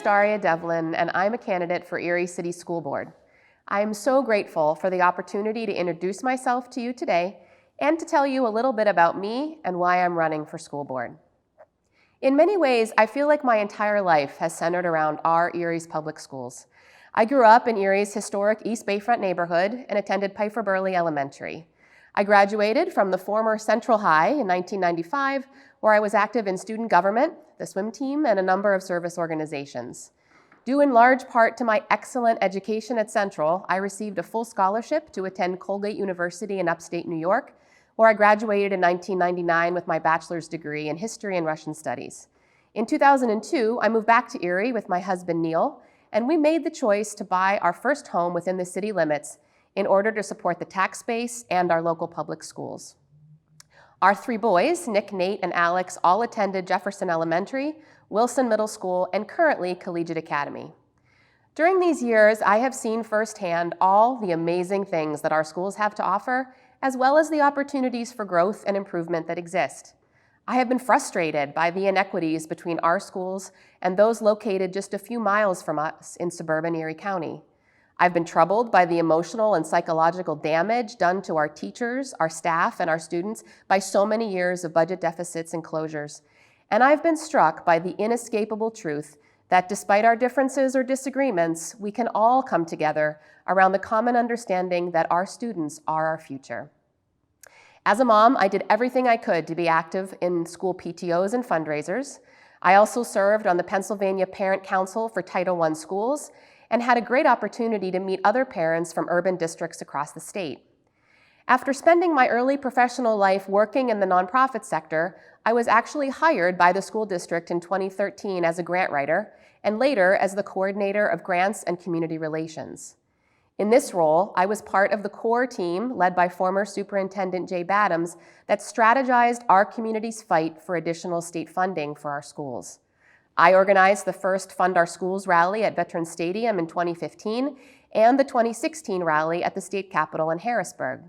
is Daria Devlin, and I'm a candidate for Erie City School Board. I am so grateful for the opportunity to introduce myself to you today and to tell you a little bit about me and why I'm running for school board. In many ways, I feel like my entire life has centered around our Erie's public schools. I grew up in Erie's historic East Bayfront neighborhood and attended Piper Burley Elementary. I graduated from the former Central High in 1995, where I was active in student government, the swim team, and a number of service organizations. Due in large part to my excellent education at Central, I received a full scholarship to attend Colgate University in upstate New York, where I graduated in 1999 with my bachelor's degree in history and Russian studies. In 2002, I moved back to Erie with my husband, Neil, and we made the choice to buy our first home within the city limits in order to support the tax base and our local public schools. Our three boys, Nick, Nate, and Alex, all attended Jefferson Elementary, Wilson Middle School, and currently Collegiate Academy. During these years, I have seen firsthand all the amazing things that our schools have to offer, as well as the opportunities for growth and improvement that exist. I have been frustrated by the inequities between our schools and those located just a few miles from us in suburban Erie County. I've been troubled by the emotional and psychological damage done to our teachers, our staff, and our students by so many years of budget deficits and closures. And I've been struck by the inescapable truth that despite our differences or disagreements, we can all come together around the common understanding that our students are our future. As a mom, I did everything I could to be active in school PTOs and fundraisers. I also served on the Pennsylvania Parent Council for Title I schools and had a great opportunity to meet other parents from urban districts across the state. After spending my early professional life working in the nonprofit sector, I was actually hired by the school district in 2013 as a grant writer and later as the coordinator of grants and community relations. In this role, I was part of the core team led by former Superintendent Jay Badams that strategized our community's fight for additional state funding for our schools. I organized the first Fund Our Schools rally at Veterans Stadium in 2015 and the 2016 rally at the state capitol in Harrisburg.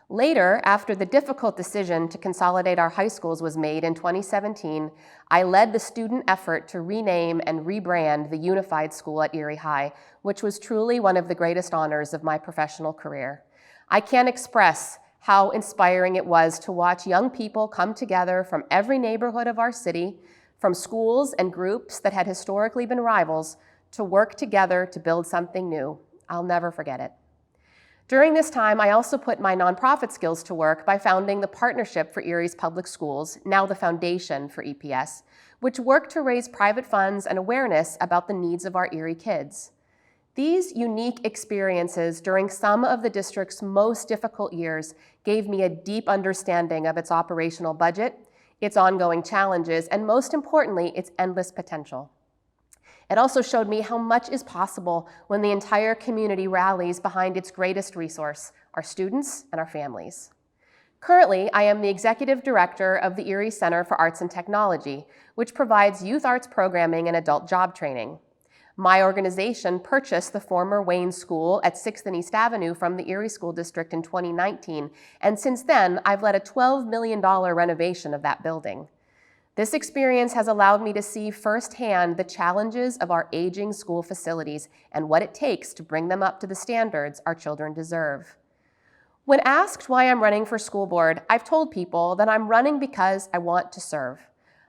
Later, after the difficult decision to consolidate our high schools was made in 2017, I led the student effort to rename and rebrand the unified school at Erie High, which was truly one of the greatest honors of my professional career. I can't express how inspiring it was to watch young people come together from every neighborhood of our city, from schools and groups that had historically been rivals, to work together to build something new. I'll never forget it. During this time, I also put my nonprofit skills to work by founding the Partnership for Erie's Public Schools, now the Foundation for EPS, which worked to raise private funds and awareness about the needs of our Erie kids. These unique experiences during some of the district's most difficult years gave me a deep understanding of its operational budget, its ongoing challenges, and most importantly, its endless potential. It also showed me how much is possible when the entire community rallies behind its greatest resource, our students and our families. Currently, I am the executive director of the Erie Center for Arts and Technology, which provides youth arts programming and adult job training. My organization purchased the former Wayne School at 6th and East Avenue from the Erie School District in 2019, and since then, I've led a $12 million renovation of that building. This experience has allowed me to see firsthand the challenges of our aging school facilities and what it takes to bring them up to the standards our children deserve. When asked why I'm running for school board, I've told people that I'm running because I want to serve.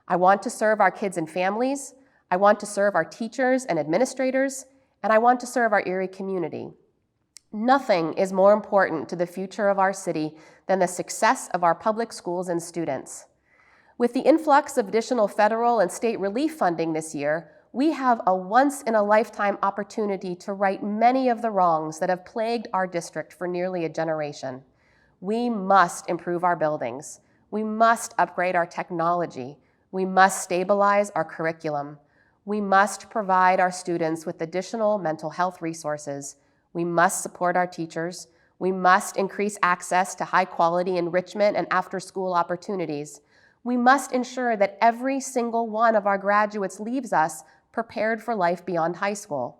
I want to serve our kids and families, I want to serve our teachers and administrators, and I want to serve our Erie community. Nothing is more important to the future of our city than the success of our public schools and students. With the influx of additional federal and state relief funding this year, we have a once-in-a-lifetime opportunity to right many of the wrongs that have plagued our district for nearly a generation. We must improve our buildings. We must upgrade our technology. We must stabilize our curriculum. We must provide our students with additional mental health resources. We must support our teachers. We must increase access to high-quality enrichment and after-school opportunities. We must ensure that every single one of our graduates leaves us prepared for life beyond high school.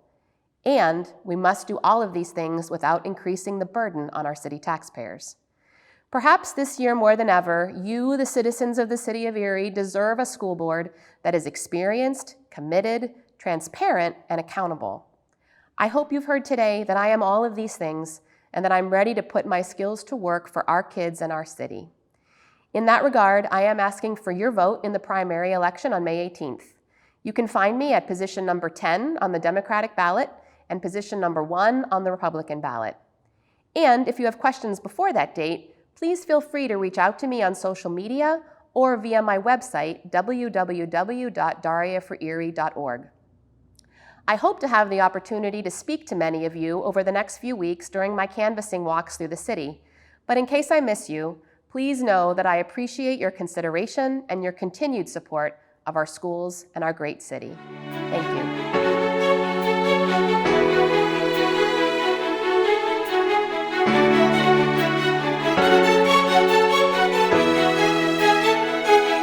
And we must do all of these things without increasing the burden on our city taxpayers. Perhaps this year more than ever, you, the citizens of the city of Erie, deserve a school board that is experienced, committed, transparent, and accountable. I hope you've heard today that I am all of these things and that I'm ready to put my skills to work for our kids and our city. In that regard, I am asking for your vote in the primary election on May 18th. You can find me at position number 10 on the Democratic ballot and position number 1 on the Republican ballot. And if you have questions before that date, please feel free to reach out to me on social media or via my website, www.dariaforerie.org. I hope to have the opportunity to speak to many of you over the next few weeks during my canvassing walks through the city, but in case I miss you, please know that I appreciate your consideration and your continued support of our schools and our great city.